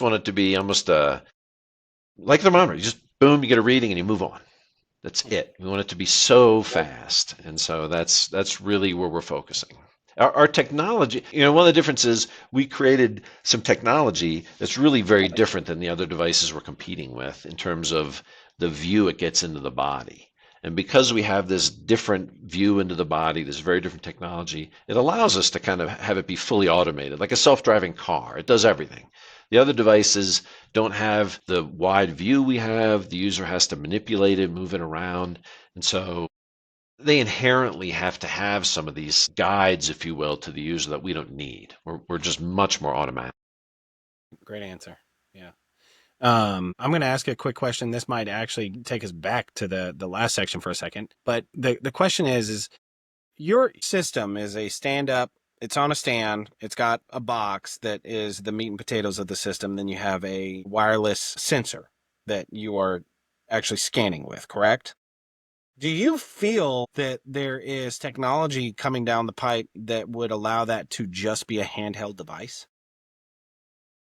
want it to be almost like a thermometer. You just boom, you get a reading and you move on. That's it. We want it to be so fast, and so that's really where we're focusing. Our technology, one of the differences, we created some technology that's really very different than the other devices we're competing with in terms of the view it gets into the body. And because we have this different view into the body, this very different technology, it allows us to kind of have it be fully automated, like a self-driving car. It does everything. The other devices don't have the wide view we have. The user has to manipulate it, move it around. And so they inherently have to have some of these guides, if you will, to the user that we don't need. We're just much more automatic. Great answer. Yeah. I'm going to ask a quick question. This might actually take us back to the last section for a second. But the question is your system is a stand-up. It's on a stand. It's got a box that is the meat and potatoes of the system. Then you have a wireless sensor that you are actually scanning with, correct? Do you feel that there is technology coming down the pipe that would allow that to just be a handheld device?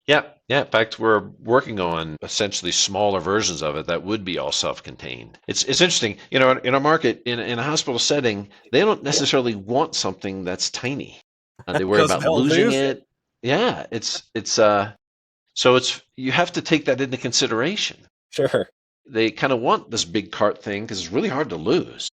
Yeah. In fact, we're working on essentially smaller versions of it that would be all self-contained. It's interesting, in our market, in a hospital setting, they don't necessarily want something that's tiny. They worry about losing it. Yeah, so you have to take that into consideration. Sure. They kind of want this big cart thing because it's really hard to lose.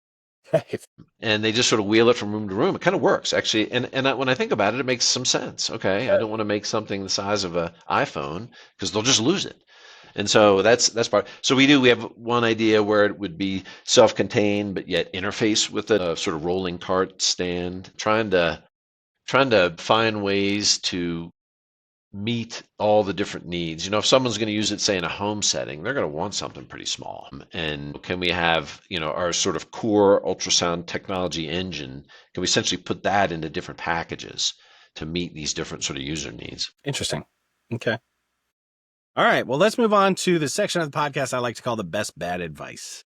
Right. And they just sort of wheel it from room to room. It kind of works, actually. And when I think about it, it makes some sense. Okay, sure. I don't want to make something the size of an iPhone because they'll just lose it. And so that's part. So we have one idea where it would be self-contained, but yet interface with a sort of rolling cart stand, trying to find ways to meet all the different needs. If someone's going to use it, say, in a home setting, they're going to want something pretty small. And can we have, our sort of core ultrasound technology engine, can we essentially put that into different packages to meet these different sort of user needs? Interesting. Okay. All right. Well, let's move on to the section of the podcast I like to call the best bad advice.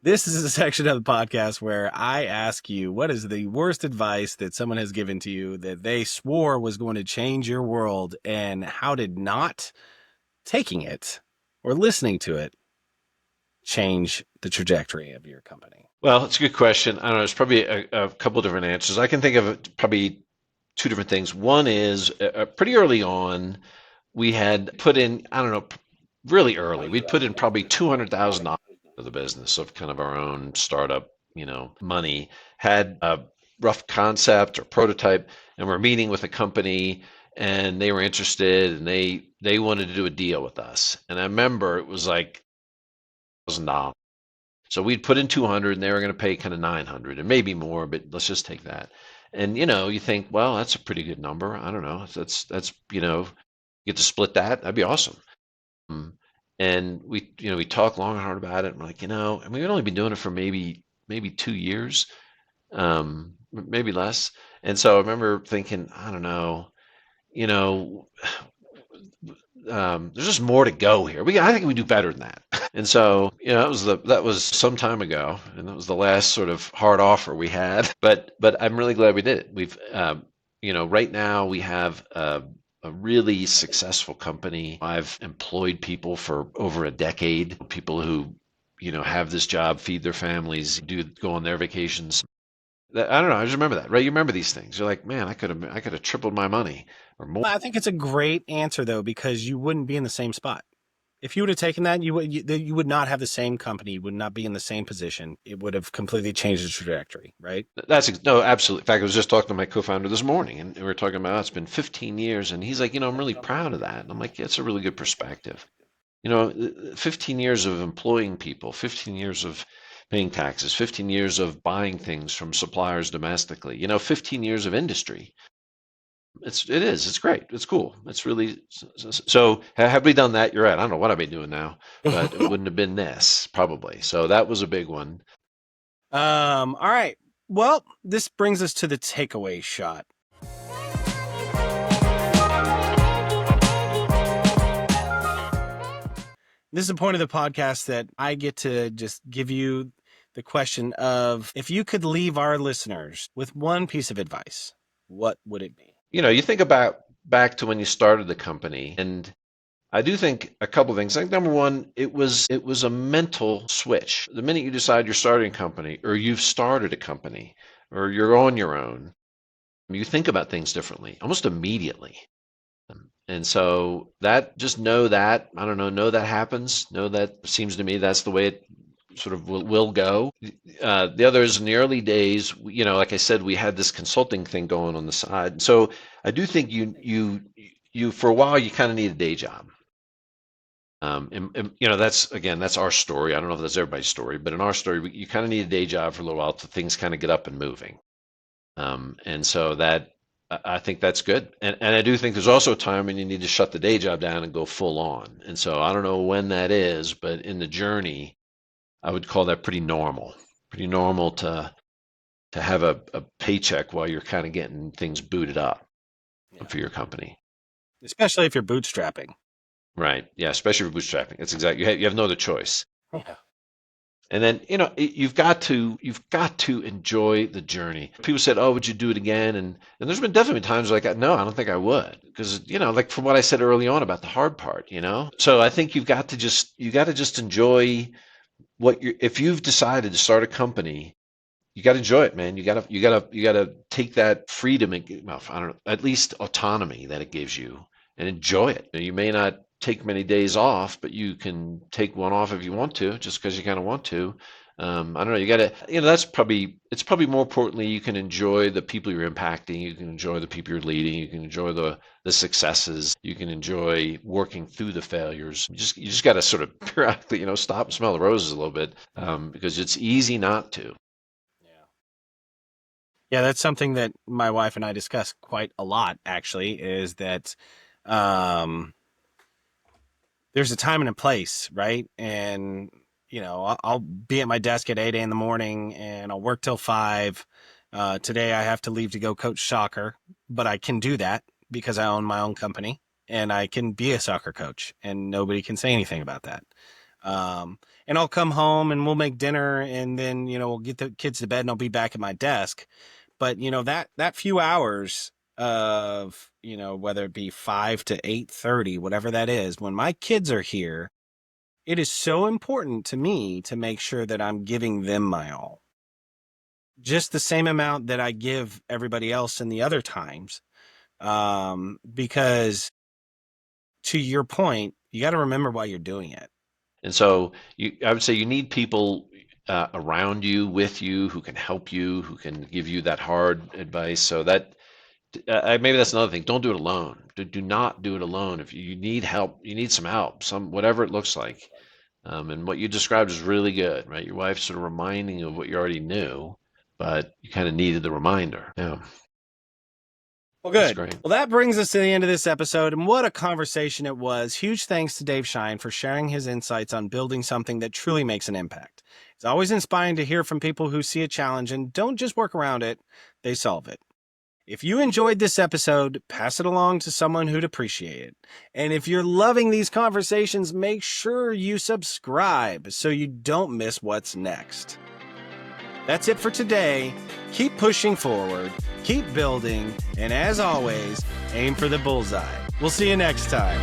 This is a section of the podcast where I ask you, what is the worst advice that someone has given to you that they swore was going to change your world, and how did not taking it or listening to it change the trajectory of your company? Well, it's a good question. I don't know. There's probably a couple different answers. I can think of probably two different things. One is pretty early on, we had put in, I don't know, really early, we'd put in probably $200,000 of the business of kind of our own startup, money, had a rough concept or prototype, and we're meeting with a company and they were interested and they wanted to do a deal with us. And I remember it was like $1,000. So we'd put in 200 and they were going to pay kind of 900 and maybe more, but let's just take that. And, you think, well, that's a pretty good number. I don't know. That's, get to split that. That'd be awesome. And we talked long and hard about it. And we're like, and we've only been doing it for maybe 2 years, maybe less. And so I remember thinking, I don't know, there's just more to go here. I think we do better than that. And so, that was some time ago, and that was the last sort of hard offer we had. But I'm really glad we did it. We've right now we have a really successful company. I've employed people for over a decade, people who, have this job, feed their families, go on their vacations. I don't know. I just remember that, right? You remember these things. You're like, man, I could have tripled my money or more. I think it's a great answer though, because you wouldn't be in the same spot. If you would have taken that, you would not have the same company, you would not be in the same position. It would have completely changed the trajectory, right? No, absolutely. In fact, I was just talking to my co-founder this morning, and we were talking about it's been 15 years, and he's like, I'm really proud of that. And I'm like, yeah, it's a really good perspective. 15 years of employing people, 15 years of paying taxes, 15 years of buying things from suppliers domestically, 15 years of industry. It's great. It's cool. It's really, so have we done that? You're right. I don't know what I'd be doing now, but it wouldn't have been this probably. So that was a big one. All right. Well, this brings us to the takeaway shot. This is the point of the podcast that I get to just give you the question of, if you could leave our listeners with one piece of advice, what would it be? You think about back to when you started the company, and I do think a couple of things. I think number one, it was a mental switch. The minute you decide you're starting a company, or you've started a company, or you're on your own, you think about things differently, almost immediately. And so know that happens. Know that seems to me that's the way it sort of will go. The other is in the early days, like I said, we had this consulting thing going on the side. So I do think you for a while, you kind of need a day job. And that's our story. I don't know if that's everybody's story, but in our story, you kind of need a day job for a little while till things kind of get up and moving. And so I think that's good. And I do think there's also a time when you need to shut the day job down and go full on. And so I don't know when that is, but in the journey, I would call that pretty normal to have a paycheck while you're kind of getting things booted up for your company. Especially if you're bootstrapping. Right. Yeah. Especially for bootstrapping. That's exactly, you have no other choice. Yeah. And then, you've got to enjoy the journey. People said, "Oh, would you do it again?" And there's been definitely times like, no, I don't think I would, because like from what I said early on about the hard part, So I think you got to just enjoy if you've decided to start a company, you got to enjoy it, man. You got to take that freedom and, well, I don't know, at least autonomy that it gives you, and enjoy it. You may not take many days off, but you can take one off if you want to, just because you kind of want to. I don't know. You got to, it's probably more importantly, you can enjoy the people you're impacting. You can enjoy the people you're leading. You can enjoy the successes. You can enjoy working through the failures. You just got to sort of periodically, stop and smell the roses a little bit, because it's easy not to. Yeah, that's something that my wife and I discuss quite a lot, actually, is that there's a time and a place, right? And, I'll be at my desk at 8 a.m. in the morning and I'll work till 5. Today I have to leave to go coach soccer, but I can do that because I own my own company and I can be a soccer coach and nobody can say anything about that. And I'll come home and we'll make dinner and then, we'll get the kids to bed and I'll be back at my desk. But, that few hours of, whether it be 5 to 8:30, whatever that is, when my kids are here, it is so important to me to make sure that I'm giving them my all. Just the same amount that I give everybody else in the other times. Because to your point, you got to remember why you're doing it. And so I would say you need people around you, with you, who can help you, who can give you that hard advice. So that maybe that's another thing. Don't do it alone. Do not do it alone. If you need help, you need some help, whatever it looks like. And what you described is really good, right? Your wife's sort of reminding you of what you already knew, but you kind of needed the reminder. Yeah. Well, good. Well, that brings us to the end of this episode, and what a conversation it was. Huge thanks to Dave Shine for sharing his insights on building something that truly makes an impact. It's always inspiring to hear from people who see a challenge and don't just work around it, they solve it. If you enjoyed this episode, pass it along to someone who'd appreciate it. And if you're loving these conversations, make sure you subscribe so you don't miss what's next. That's it for today. Keep pushing forward, keep building, and as always, aim for the bullseye. We'll see you next time.